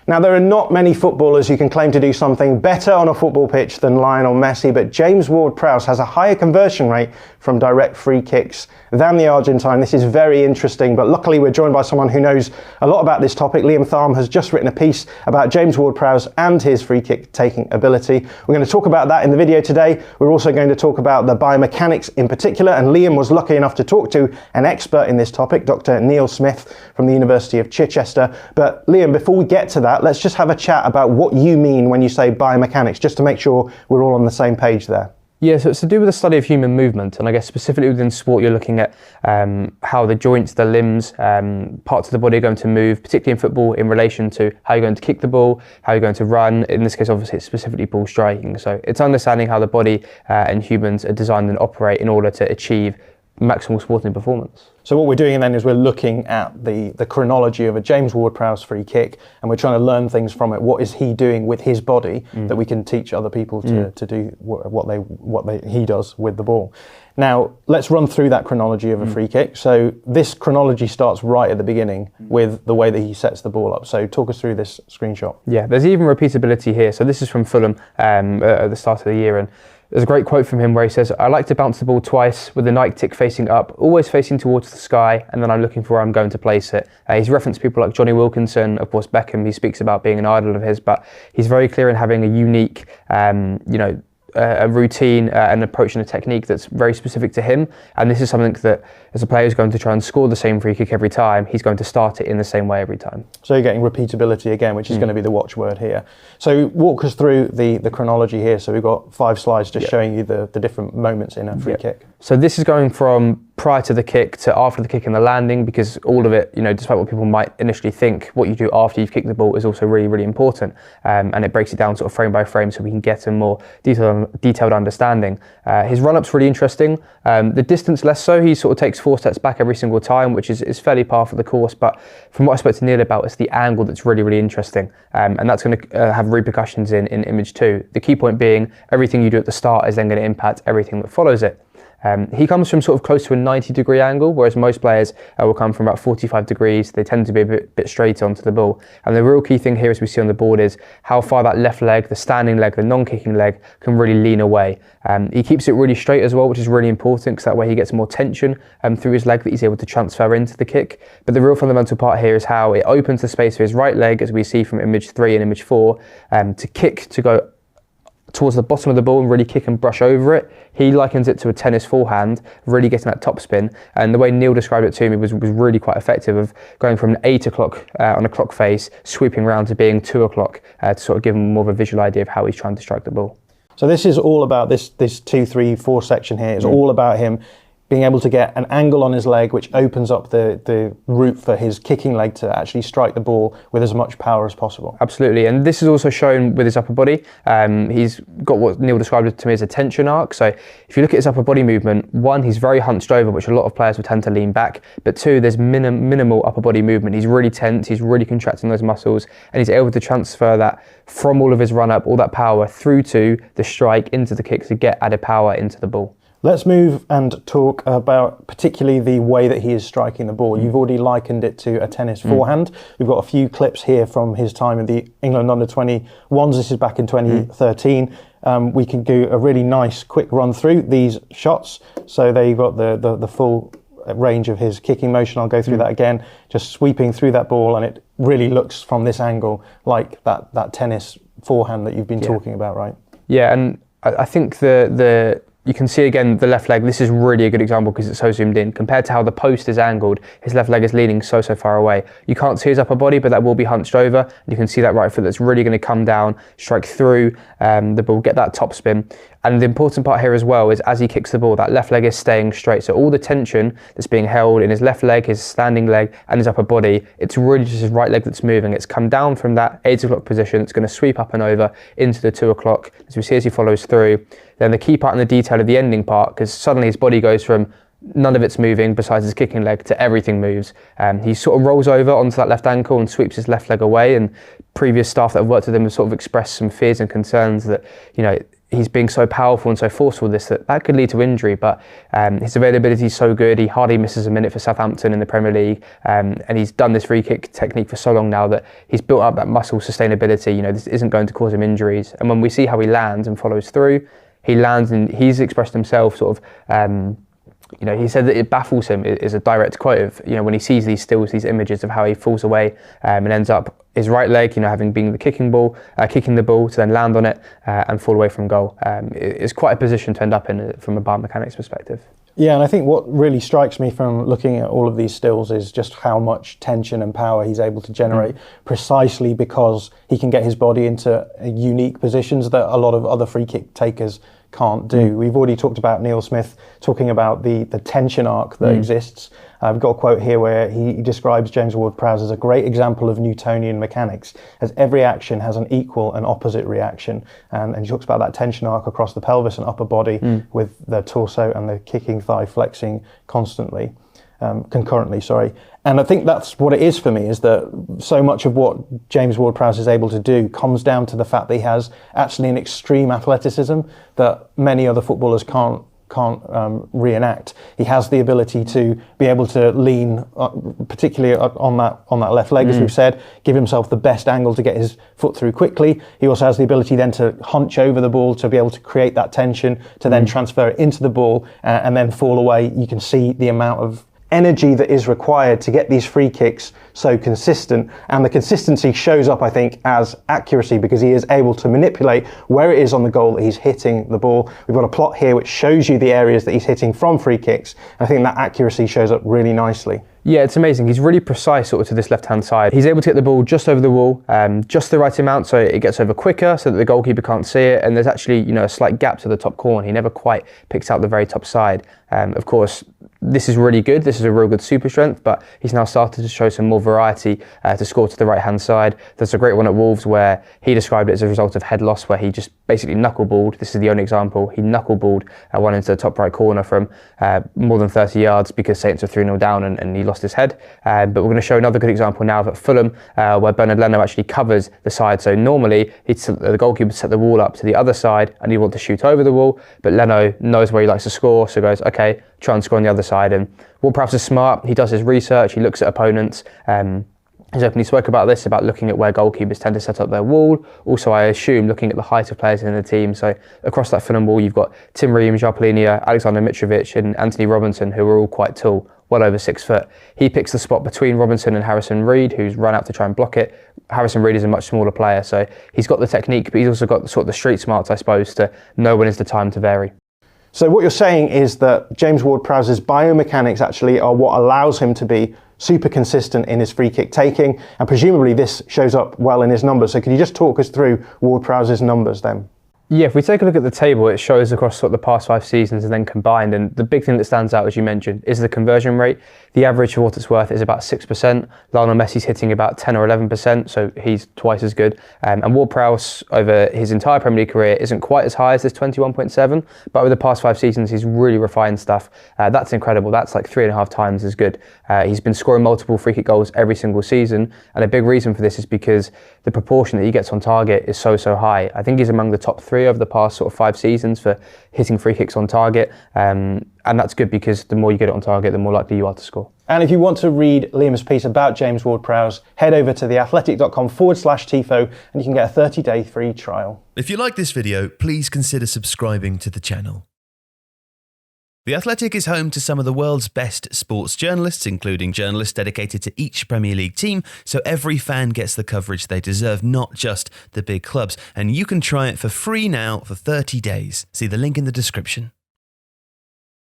Now, there are not many footballers who can claim to do something better on a football pitch than Lionel Messi, but James Ward-Prowse has a higher conversion rate from direct free kicks than the Argentine. This is very interesting, but luckily we're joined by someone who knows a lot about this topic. Liam Tharme has just written a piece about James Ward-Prowse and his free kick taking ability. We're going to talk about that in the video today. We're also going to talk about the biomechanics in particular, and Liam was lucky enough to talk to an expert in this topic, Dr. Neil Smith from the University of Chichester. But Liam, before we get to that, let's just have a chat about what you mean when you say biomechanics, just to make sure we're all on the same page there. Yeah, so it's to do with the study of human movement, and I guess specifically within sport you're looking at how the joints, the limbs, parts of the body are going to move, particularly in football in relation to how you're going to kick the ball, how you're going to run. In this case, obviously, it's specifically ball striking. So it's understanding how the body and humans are designed and operate in order to achieve maximal sporting performance. So what we're doing then is we're looking at the chronology of a James Ward-Prowse free kick, and we're trying to learn things from it. What is he doing with his body that we can teach other people to do what he does with the ball? Now, let's run through that chronology of a free kick. So this chronology starts right at the beginning with the way that he sets the ball up. So talk us through this screenshot. Yeah, there's even repeatability here. So this is from Fulham at the start of the year, and there's a great quote from him where he says, "I like to bounce the ball twice with the Nike tick facing up, always facing towards the sky, and then I'm looking for where I'm going to place it." He's referenced people like Johnny Wilkinson, of course Beckham. He speaks about being an idol of his, but he's very clear in having a unique, a routine and approach and a technique that's very specific to him. And this is something that, as a player who's going to try and score the same free kick every time, he's going to start it in the same way every time. So you're getting repeatability again, which is going to be the watchword here. So walk us through the chronology here. So we've got 5 slides just showing you the different moments in a free kick. So this is going from prior to the kick to after the kick and the landing, because all of it, despite what people might initially think, what you do after you've kicked the ball is also really, really important. And it breaks it down sort of frame by frame so we can get a more detailed understanding. His run-up's really interesting. The distance less so. He sort of takes 4 steps back every single time, which is fairly par for the course. But from what I spoke to Neil about, it's the angle that's really, really interesting. And that's going to have repercussions in image 2. The key point being everything you do at the start is then going to impact everything that follows it. He comes from sort of close to a 90-degree angle, whereas most players will come from about 45 degrees. They tend to be a bit straighter onto the ball. And the real key thing here, as we see on the board, is how far that left leg, the standing leg, the non-kicking leg, can really lean away. He keeps it really straight as well, which is really important, because that way he gets more tension through his leg that he's able to transfer into the kick. But the real fundamental part here is how it opens the space for his right leg, as we see from image 3 and image 4, to kick, to go towards the bottom of the ball and really kick and brush over it. He likens it to a tennis forehand, really getting that top spin. And the way Neil described it to me was really quite effective, of going from 8 o'clock on a clock face, sweeping around to being 2 o'clock, to sort of give him more of a visual idea of how he's trying to strike the ball. So this is all about this 2, 3, 4 section here. It's all about him being able to get an angle on his leg, which opens up the route for his kicking leg to actually strike the ball with as much power as possible. Absolutely, and this is also shown with his upper body. He's got what Neil described to me as a tension arc. So if you look at his upper body movement, 1, he's very hunched over, which a lot of players will tend to lean back, but 2, there's minimal upper body movement. He's really tense, he's really contracting those muscles, and he's able to transfer that from all of his run up, all that power, through to the strike into the kick to get added power into the ball. Let's move and talk about particularly the way that he is striking the ball. You've already likened it to a tennis forehand. We've got a few clips here from his time in the England under-21s. This is back in 2013. We can do a really nice quick run through these shots. So there you've got the full range of his kicking motion. I'll go through that again, just sweeping through that ball, and it really looks from this angle like that tennis forehand that you've been talking about, right? Yeah, and I think you can see again the left leg. This is really a good example because it's so zoomed in. Compared to how the post is angled, his left leg is leaning so far away. You can't see his upper body, but that will be hunched over. And you can see that right foot that's really going to come down, strike through the ball, get that top spin. And the important part here as well is as he kicks the ball, that left leg is staying straight. So all the tension that's being held in his left leg, his standing leg, and his upper body, it's really just his right leg that's moving. It's come down from that 8 o'clock position. It's going to sweep up and over into the 2 o'clock, as we see as he follows through. Then the key part and the detail of the ending part, because suddenly his body goes from none of it's moving besides his kicking leg to everything moves. He sort of rolls over onto that left ankle and sweeps his left leg away. And previous staff that have worked with him have sort of expressed some fears and concerns that, he's being so powerful and so forceful that could lead to injury, but his availability is so good. He hardly misses a minute for Southampton in the Premier League, and he's done this free kick technique for so long now that he's built up that muscle sustainability. This isn't going to cause him injuries. And when we see how he lands and follows through, he lands, and he's expressed himself sort of, he said that it baffles him, is a direct quote of, when he sees these stills, these images of how he falls away and ends up his right leg, having been the kicking the ball to then land on it and fall away from goal. It's quite a position to end up in from a biomechanics perspective. Yeah, and I think what really strikes me from looking at all of these stills is just how much tension and power he's able to generate, precisely because he can get his body into unique positions that a lot of other free kick takers can't do. We've already talked about Neil Smith talking about the tension arc that exists. I've got a quote here where he describes James Ward-Prowse as a great example of Newtonian mechanics, as every action has an equal and opposite reaction. And he talks about that tension arc across the pelvis and upper body with the torso and the kicking thigh flexing concurrently. And I think that's what it is for me, is that so much of what James Ward-Prowse is able to do comes down to the fact that he has actually an extreme athleticism that many other footballers can't reenact. He has the ability to be able to lean, particularly on that left leg, as we've said, give himself the best angle to get his foot through quickly. He also has the ability then to hunch over the ball to be able to create that tension, to then transfer it into the ball and then fall away. You can see the amount of energy that is required to get these free kicks so consistent, and the consistency shows up, I think, as accuracy, because he is able to manipulate where it is on the goal that he's hitting the ball. We've got a plot here which shows you the areas that he's hitting from free kicks, and I think that accuracy shows up really nicely. Yeah, it's amazing. He's really precise sort of to this left-hand side. He's able to get the ball just over the wall, just the right amount so it gets over quicker so that the goalkeeper can't see it, and there's actually a slight gap to the top corner. He never quite picks out the very top side. Of course, this is really good. This is a real good super strength, but he's now started to show some more variety to score to the right-hand side. There's a great one at Wolves where he described it as a result of head loss, where he just basically knuckleballed. This is the only example. He knuckleballed one into the top right corner from more than 30 yards because Saints are 3-0 down and he lost his head. But we're going to show another good example now at Fulham where Bernard Leno actually covers the side. So normally the goalkeeper set the wall up to the other side and you want to shoot over the wall, but Leno knows where he likes to score, so goes, okay, try and score on the other side. And Ward-Prowse is smart. He does his research. He looks at opponents. He's openly spoke about this, about looking at where goalkeepers tend to set up their wall. Also, I assume, looking at the height of players in the team. So across that Fulham wall, you've got Tim Ream, Jarpolinia, Alexander Mitrovic and Anthony Robinson, who are all quite tall, well over 6 foot. He picks the spot between Robinson and Harrison Reed, who's run out to try and block it. Harrison Reed is a much smaller player, so he's got the technique, but he's also got the street smarts, I suppose, to know when is the time to vary. So what you're saying is that James Ward-Prowse's biomechanics actually are what allows him to be super consistent in his free kick taking, and presumably this shows up well in his numbers. So could you just talk us through Ward-Prowse's numbers then? Yeah, if we take a look at the table, it shows across sort of the past 5 seasons and then combined, and the big thing that stands out, as you mentioned, is the conversion rate. The average, for what it's worth, is about 6%. Lionel Messi's hitting about 10 or 11%, so he's twice as good. And Ward-Prowse, over his entire Premier League career, isn't quite as high as this 21.7, but over the past 5 seasons, he's really refined stuff. That's incredible. That's like 3.5 times as good. He's been scoring multiple free kick goals every single season, and a big reason for this is because the proportion that he gets on target is so high. I think he's among the top 3 over the past sort of 5 seasons for hitting free kicks on target, and that's good because the more you get it on target, the more likely you are to score. And if you want to read Liam's piece about James Ward-Prowse, head over to theathletic.com/Tifo and you can get a 30-day free trial. If you like this video, please consider subscribing to the channel. The Athletic is home to some of the world's best sports journalists, including journalists dedicated to each Premier League team, so every fan gets the coverage they deserve, not just the big clubs. And you can try it for free now for 30 days. See the link in the description.